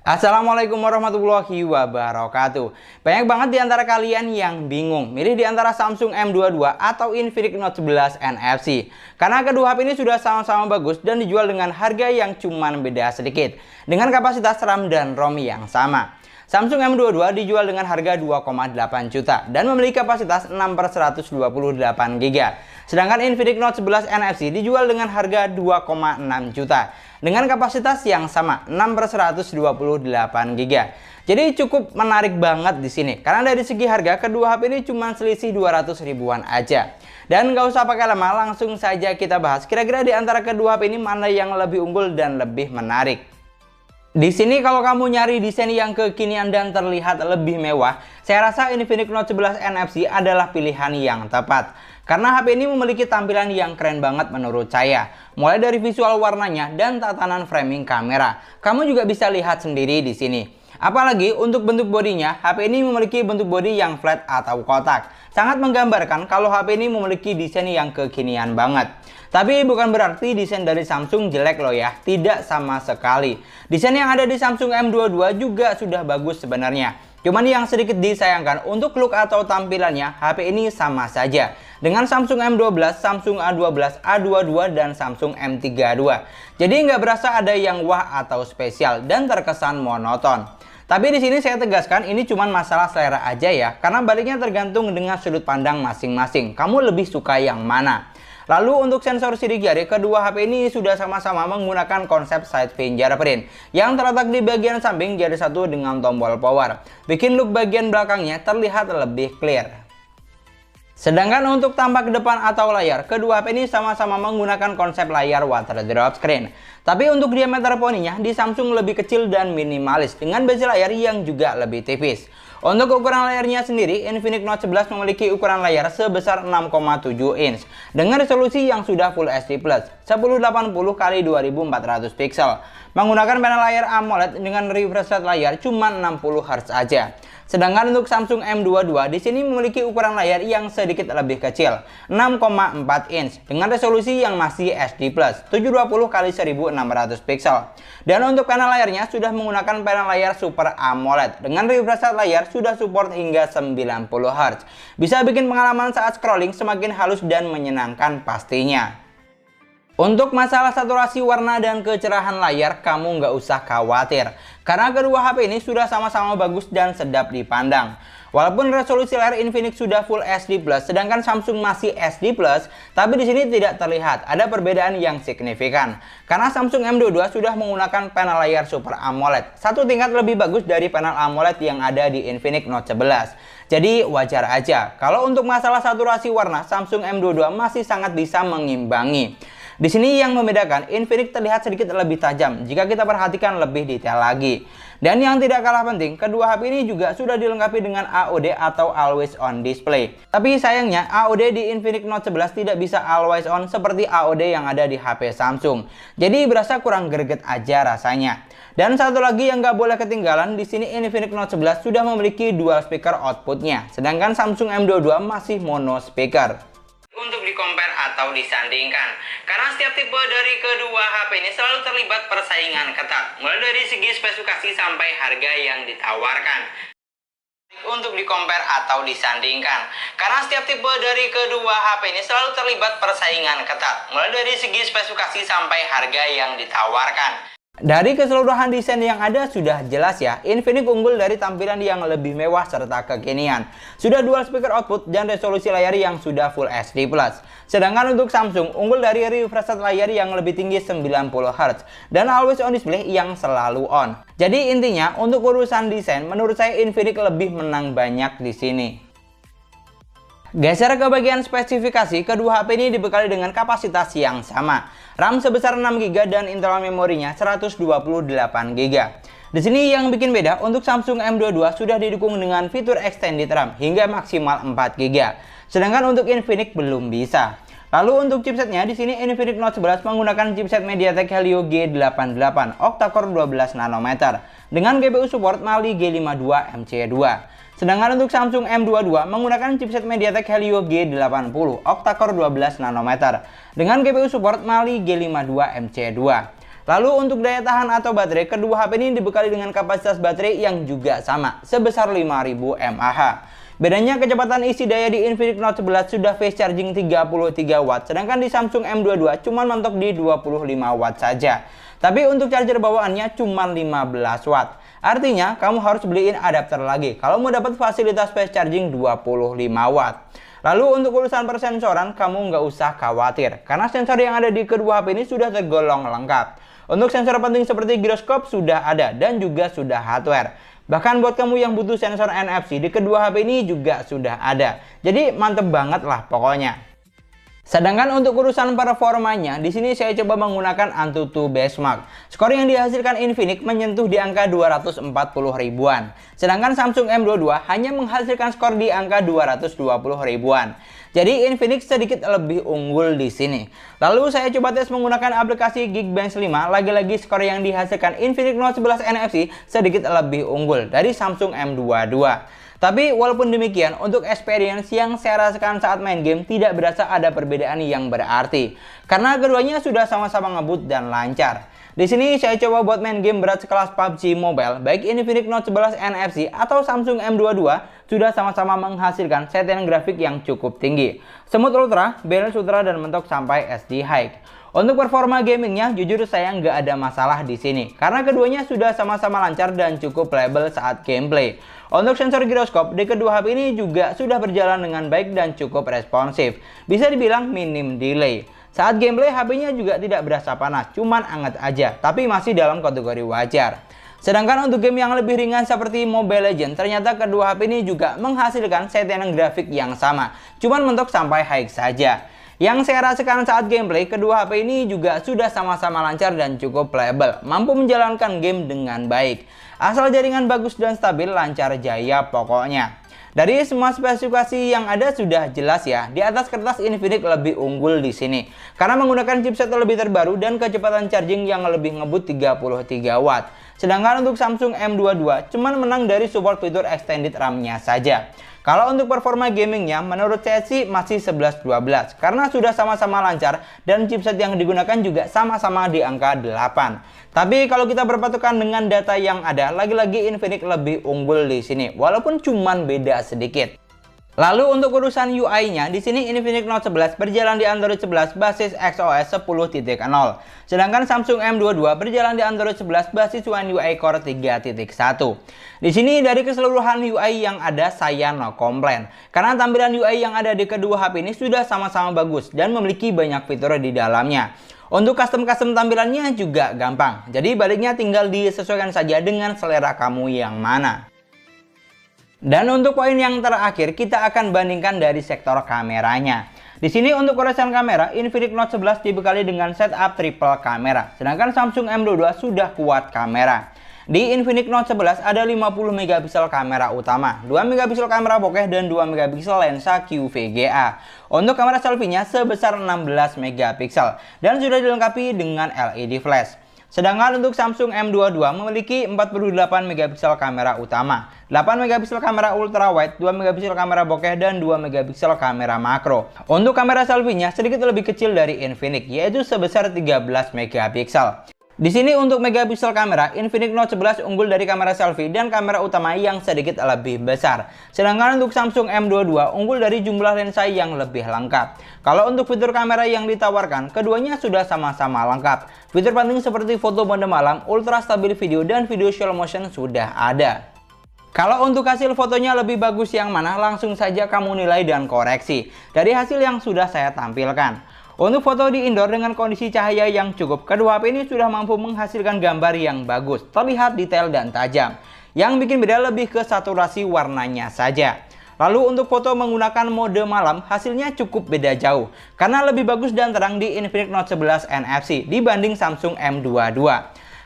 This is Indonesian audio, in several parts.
Assalamualaikum warahmatullahi wabarakatuh. Banyak banget di antara kalian yang bingung milih di antara Samsung M22 atau Infinix Note 11 NFC. Karena kedua HP ini sudah sama-sama bagus dan dijual dengan harga yang cuman beda sedikit, dengan kapasitas RAM dan ROM yang sama. Samsung M22 dijual dengan harga 2,8 juta dan memiliki kapasitas 6/128 GB. Sedangkan Infinix Note 11 NFC dijual dengan harga 2,6 juta dengan kapasitas yang sama 6/128 GB. Jadi cukup menarik banget di sini karena dari segi harga kedua HP ini cuma selisih 200 ribuan aja. Dan nggak usah pakai lama, langsung saja kita bahas kira-kira di antara kedua HP ini mana yang lebih unggul dan lebih menarik. Di sini kalau kamu nyari desain yang kekinian dan terlihat lebih mewah, saya rasa Infinix Note 11 NFC adalah pilihan yang tepat. Karena HP ini memiliki tampilan yang keren banget menurut saya. Mulai dari visual warnanya dan tatanan framing kamera. Kamu juga bisa lihat sendiri di sini. Apalagi untuk bentuk bodinya, HP ini memiliki bentuk bodi yang flat atau kotak. Sangat menggambarkan kalau HP ini memiliki desain yang kekinian banget. Tapi bukan berarti desain dari Samsung jelek loh ya, tidak sama sekali. Desain yang ada di Samsung M22 juga sudah bagus sebenarnya. Cuman yang sedikit disayangkan untuk look atau tampilannya, HP ini sama saja dengan Samsung M12, Samsung A12, A22, dan Samsung M32. Jadi nggak berasa ada yang wah atau spesial dan terkesan monoton. Tapi di sini saya tegaskan ini cuma masalah selera aja ya, karena baliknya tergantung dengan sudut pandang masing-masing. Kamu lebih suka yang mana? Lalu untuk sensor sidik jari, kedua HP ini sudah sama-sama menggunakan konsep side fingerprint yang terletak di bagian samping jari satu dengan tombol power. Bikin look bagian belakangnya terlihat lebih clear. Sedangkan untuk tampak depan atau layar, kedua HP ini sama-sama menggunakan konsep layar water drop screen. Tapi untuk diameter poninya di Samsung lebih kecil dan minimalis dengan bezel layar yang juga lebih tipis. Untuk ukuran layarnya sendiri, Infinix Note 11 memiliki ukuran layar sebesar 6,7 inch dengan resolusi yang sudah Full HD+, 1080x2400 pixel. Menggunakan panel layar AMOLED dengan refresh rate layar cuma 60 Hz aja. Sedangkan untuk Samsung M22 di sini memiliki ukuran layar yang sedikit lebih kecil, 6,4 inch dengan resolusi yang masih HD+, 720x1600 pixel. Dan untuk panel layarnya sudah menggunakan panel layar Super AMOLED dengan refresh rate layar sudah support hingga 90 Hz. Bisa bikin pengalaman saat scrolling semakin halus dan menyenangkan pastinya. Untuk masalah saturasi warna dan kecerahan layar, kamu nggak usah khawatir. Karena kedua HP ini sudah sama-sama bagus dan sedap dipandang. Walaupun resolusi layar Infinix sudah Full HD+, sedangkan Samsung masih HD+, tapi di sini tidak terlihat ada perbedaan yang signifikan. Karena Samsung M22 sudah menggunakan panel layar Super AMOLED, satu tingkat lebih bagus dari panel AMOLED yang ada di Infinix Note 11. Jadi wajar aja, kalau untuk masalah saturasi warna, Samsung M22 masih sangat bisa mengimbangi. Di sini yang membedakan, Infinix terlihat sedikit lebih tajam jika kita perhatikan lebih detail lagi. Dan yang tidak kalah penting, kedua HP ini juga sudah dilengkapi dengan AOD atau Always On Display. Tapi sayangnya, AOD di Infinix Note 11 tidak bisa Always On seperti AOD yang ada di HP Samsung. Jadi berasa kurang greget aja rasanya. Dan satu lagi yang nggak boleh ketinggalan, di sini Infinix Note 11 sudah memiliki dual speaker outputnya, sedangkan Samsung M22 masih mono speaker. Untuk di-compare atau disandingkan, karena setiap tipe dari kedua HP ini selalu terlibat persaingan ketat, mulai dari segi spesifikasi sampai harga yang ditawarkan. Untuk di-compare atau disandingkan, karena setiap tipe dari kedua HP ini selalu terlibat persaingan ketat, mulai dari segi spesifikasi sampai harga yang ditawarkan. Dari keseluruhan desain yang ada sudah jelas ya, Infinix unggul dari tampilan yang lebih mewah serta kekinian. Sudah dual speaker output dan resolusi layar yang sudah Full HD+. Sedangkan untuk Samsung unggul dari refresh rate layar yang lebih tinggi 90 Hz dan Always On Display yang selalu on. Jadi intinya untuk urusan desain menurut saya Infinix lebih menang banyak di sini. Geser ke bagian spesifikasi, kedua HP ini dibekali dengan kapasitas yang sama. RAM sebesar 6 GB dan internal memorinya 128 GB. Di sini yang bikin beda, untuk Samsung M22 sudah didukung dengan fitur extended RAM hingga maksimal 4 GB. Sedangkan untuk Infinix belum bisa. Lalu untuk chipsetnya, di sini Infinix Note 11 menggunakan chipset MediaTek Helio G88 octa-core 12 nanometer dengan GPU support Mali G52 MC2. Sedangkan untuk Samsung M22 menggunakan chipset MediaTek Helio G80 octa-core 12 nanometer dengan GPU support Mali G52 MC2. Lalu untuk daya tahan atau baterai, kedua HP ini dibekali dengan kapasitas baterai yang juga sama, sebesar 5000 mAh. Bedanya kecepatan isi daya di Infinix Note 11 sudah fast charging 33 watt, sedangkan di Samsung M22 cuma mentok di 25 watt saja. Tapi untuk charger bawaannya cuma 15 watt. Artinya kamu harus beliin adapter lagi kalau mau dapat fasilitas fast charging 25 watt. Lalu untuk urusan persensoran kamu nggak usah khawatir, karena sensor yang ada di kedua HP ini sudah tergolong lengkap. Untuk sensor penting seperti giroskop sudah ada dan juga sudah hardware. Bahkan buat kamu yang butuh sensor NFC di kedua HP ini juga sudah ada. Jadi mantep banget lah pokoknya. Sedangkan untuk urusan performanya, di sini saya coba menggunakan Antutu Benchmark. Skor yang dihasilkan Infinix menyentuh di angka 240 ribuan. Sedangkan Samsung M22 hanya menghasilkan skor di angka 220 ribuan. Jadi Infinix sedikit lebih unggul di sini. Lalu saya coba tes menggunakan aplikasi Geekbench 5. Lagi-lagi skor yang dihasilkan Infinix Note 11 NFC sedikit lebih unggul dari Samsung M22. Tapi walaupun demikian, untuk experience yang saya rasakan saat main game tidak berasa ada perbedaan yang berarti. Karena keduanya sudah sama-sama ngebut dan lancar. Di sini saya coba buat main game berat sekelas PUBG Mobile, baik Infinix Note 11 NFC atau Samsung M22 sudah sama-sama menghasilkan settingan grafik yang cukup tinggi. Smooth Ultra, Balance Ultra, dan mentok sampai SD High. Untuk performa gamingnya, jujur saya nggak ada masalah di sini, karena keduanya sudah sama-sama lancar dan cukup playable saat gameplay. Untuk sensor giroskop di kedua HP ini juga sudah berjalan dengan baik dan cukup responsif. Bisa dibilang minim delay. Saat gameplay HP-nya juga tidak berasa panas, cuman anget aja, tapi masih dalam kategori wajar. Sedangkan untuk game yang lebih ringan seperti Mobile Legends, ternyata kedua HP ini juga menghasilkan settingan grafik yang sama, cuman mentok sampai high saja. Yang saya rasakan saat gameplay, kedua HP ini juga sudah sama-sama lancar dan cukup playable, mampu menjalankan game dengan baik. Asal jaringan bagus dan stabil, lancar jaya pokoknya. Dari semua spesifikasi yang ada sudah jelas ya, di atas kertas Infinix lebih unggul di sini. Karena menggunakan chipset lebih terbaru dan kecepatan charging yang lebih ngebut 33 watt. Sedangkan untuk Samsung M22 cuman menang dari support fitur extended RAM-nya saja. Kalau untuk performa gamingnya, menurut saya sih masih 11-12 karena sudah sama-sama lancar dan chipset yang digunakan juga sama-sama di angka 8. Tapi kalau kita berpatokan dengan data yang ada, lagi-lagi Infinix lebih unggul di sini, walaupun cuman beda sedikit. Lalu untuk urusan UI-nya, di sini Infinix Note 11 berjalan di Android 11 basis XOS 10.0. Sedangkan Samsung M22 berjalan di Android 11 basis One UI Core 3.1. Di sini dari keseluruhan UI yang ada saya no komplain. Karena tampilan UI yang ada di kedua HP ini sudah sama-sama bagus dan memiliki banyak fitur di dalamnya. Untuk custom tampilannya juga gampang. Jadi baliknya tinggal disesuaikan saja dengan selera kamu yang mana. Dan untuk poin yang terakhir, kita akan bandingkan dari sektor kameranya. Di sini untuk urusan kamera, Infinix Note 11 dibekali dengan setup triple kamera, sedangkan Samsung M22 sudah kuat kamera. Di Infinix Note 11 ada 50 megapiksel kamera utama, 2 megapiksel kamera bokeh, dan 2 megapiksel lensa QVGA. Untuk kamera selfie-nya sebesar 16 megapiksel dan sudah dilengkapi dengan LED flash. Sedangkan untuk Samsung M22 memiliki 48 megapiksel kamera utama, 8 megapiksel kamera ultrawide, 2 megapiksel kamera bokeh, dan 2 megapiksel kamera makro. Untuk kamera selfie-nya sedikit lebih kecil dari Infinix, yaitu sebesar 13 megapiksel. Di sini untuk megapiksel kamera, Infinix Note 11 unggul dari kamera selfie dan kamera utama yang sedikit lebih besar. Sedangkan untuk Samsung M22 unggul dari jumlah lensa yang lebih lengkap. Kalau untuk fitur kamera yang ditawarkan, keduanya sudah sama-sama lengkap. Fitur penting seperti foto mode malam, ultra stabil video, dan video slow motion sudah ada. Kalau untuk hasil fotonya lebih bagus yang mana, langsung saja kamu nilai dan koreksi dari hasil yang sudah saya tampilkan. Untuk foto di indoor dengan kondisi cahaya yang cukup, kedua HP ini sudah mampu menghasilkan gambar yang bagus, terlihat detail dan tajam. Yang bikin beda lebih ke saturasi warnanya saja. Lalu untuk foto menggunakan mode malam, hasilnya cukup beda jauh, karena lebih bagus dan terang di Infinix Note 11 NFC dibanding Samsung M22.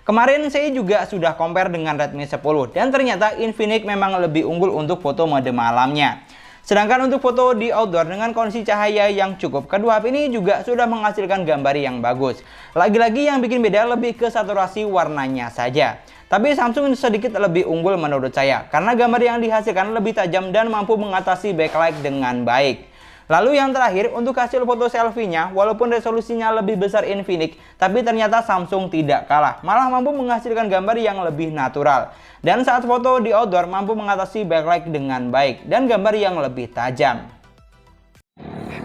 Kemarin saya juga sudah compare dengan Redmi 10 dan ternyata Infinix memang lebih unggul untuk foto mode malamnya. Sedangkan untuk foto di outdoor dengan kondisi cahaya yang cukup, kedua HP ini juga sudah menghasilkan gambar yang bagus. Lagi-lagi yang bikin beda lebih ke saturasi warnanya saja. Tapi Samsung sedikit lebih unggul menurut saya, karena gambar yang dihasilkan lebih tajam dan mampu mengatasi backlight dengan baik. Lalu yang terakhir, untuk hasil foto selfie-nya, walaupun resolusinya lebih besar Infinix, tapi ternyata Samsung tidak kalah, malah mampu menghasilkan gambar yang lebih natural. Dan saat foto di outdoor, mampu mengatasi backlight dengan baik, dan gambar yang lebih tajam.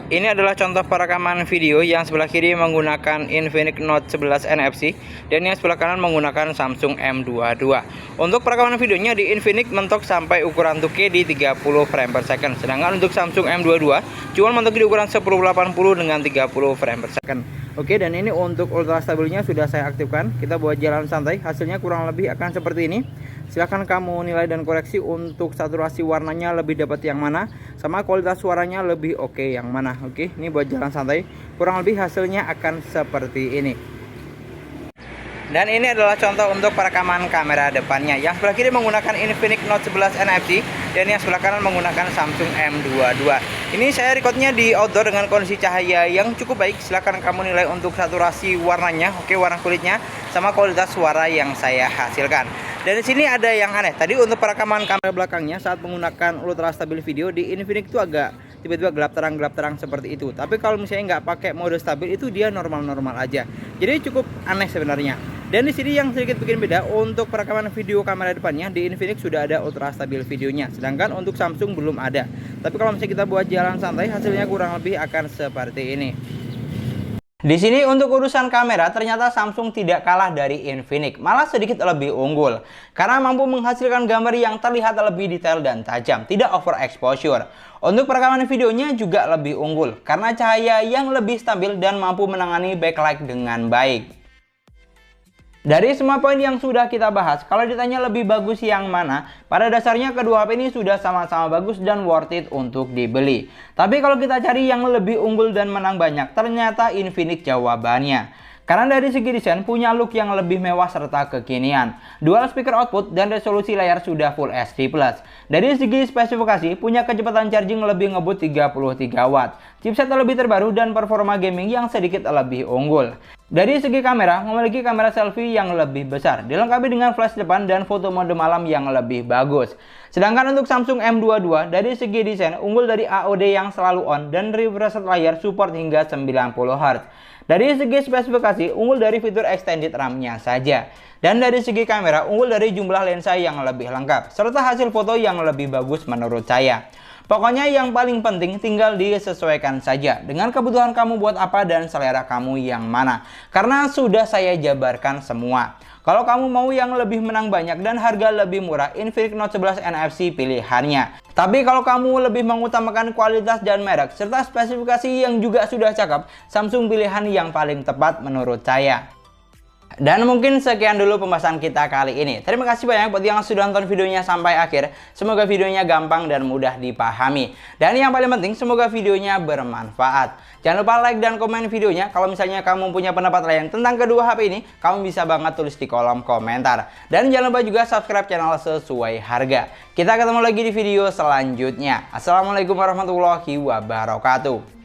Ini adalah contoh perekaman video yang sebelah kiri menggunakan Infinix Note 11 NFC dan yang sebelah kanan menggunakan Samsung M22. Untuk perekaman videonya di Infinix mentok sampai ukuran 2K di 30 frame per second. Sedangkan untuk Samsung M22 cuma mentok di ukuran 1080 dengan 30 frame per second. Oke, dan ini untuk ultra stabilnya sudah saya aktifkan. Kita buat jalan santai, hasilnya kurang lebih akan seperti ini. Silahkan kamu nilai dan koreksi untuk saturasi warnanya lebih dapat yang mana, sama kualitas suaranya lebih oke yang mana. Oke, ini buat jalan santai, kurang lebih hasilnya akan seperti ini. Dan ini adalah contoh untuk perekaman kamera depannya. Yang sebelah kiri menggunakan Infinix Note 11 NFC dan yang sebelah kanan menggunakan Samsung M22. Ini saya recordnya di outdoor dengan kondisi cahaya yang cukup baik. Silahkan kamu nilai untuk saturasi warnanya, oke, warna kulitnya, sama kualitas suara yang saya hasilkan. Dan di sini ada yang aneh. Tadi untuk perekaman kamera belakangnya saat menggunakan ultra stabil video di Infinix itu agak tiba-tiba gelap terang seperti itu. Tapi kalau misalnya nggak pakai mode stabil itu dia normal-normal aja. Jadi cukup aneh sebenarnya. Dan di sini yang sedikit bikin beda, untuk perekaman video kamera depannya di Infinix sudah ada ultra stabil videonya, sedangkan untuk Samsung belum ada. Tapi kalau misalnya kita buat jalan santai, hasilnya kurang lebih akan seperti ini. Di sini untuk urusan kamera ternyata Samsung tidak kalah dari Infinix, malah sedikit lebih unggul karena mampu menghasilkan gambar yang terlihat lebih detail dan tajam, tidak overexposure. Untuk perekaman videonya juga lebih unggul karena cahaya yang lebih stabil dan mampu menangani backlight dengan baik. Dari semua poin yang sudah kita bahas, kalau ditanya lebih bagus yang mana, pada dasarnya kedua HP ini sudah sama-sama bagus dan worth it untuk dibeli. Tapi kalau kita cari yang lebih unggul dan menang banyak, ternyata Infinix jawabannya. Karena dari segi desain punya look yang lebih mewah serta kekinian. Dual speaker output dan resolusi layar sudah Full HD+. Dari segi spesifikasi punya kecepatan charging lebih ngebut 33 watt. Chipset lebih terbaru dan performa gaming yang sedikit lebih unggul. Dari segi kamera, memiliki kamera selfie yang lebih besar, dilengkapi dengan flash depan dan foto mode malam yang lebih bagus. Sedangkan untuk Samsung M22, dari segi desain unggul dari AOD yang selalu on dan refresh rate layar support hingga 90 Hz. Dari segi spesifikasi, unggul dari fitur extended RAM-nya saja. Dan dari segi kamera, unggul dari jumlah lensa yang lebih lengkap, serta hasil foto yang lebih bagus menurut saya. Pokoknya yang paling penting tinggal disesuaikan saja dengan kebutuhan kamu buat apa dan selera kamu yang mana. Karena sudah saya jabarkan semua. Kalau kamu mau yang lebih menang banyak dan harga lebih murah, Infinix Note 11 NFC pilihannya. Tapi kalau kamu lebih mengutamakan kualitas dan merek serta spesifikasi yang juga sudah cakep, Samsung pilihan yang paling tepat menurut saya. Dan mungkin sekian dulu pembahasan kita kali ini. Terima kasih banyak buat yang sudah nonton videonya sampai akhir. Semoga videonya gampang dan mudah dipahami. Dan yang paling penting, semoga videonya bermanfaat. Jangan lupa like dan komen videonya. Kalau misalnya kamu punya pendapat lain tentang kedua HP ini, kamu bisa banget tulis di kolom komentar. Dan jangan lupa juga subscribe channel sesuai harga. Kita ketemu lagi di video selanjutnya. Assalamualaikum warahmatullahi wabarakatuh.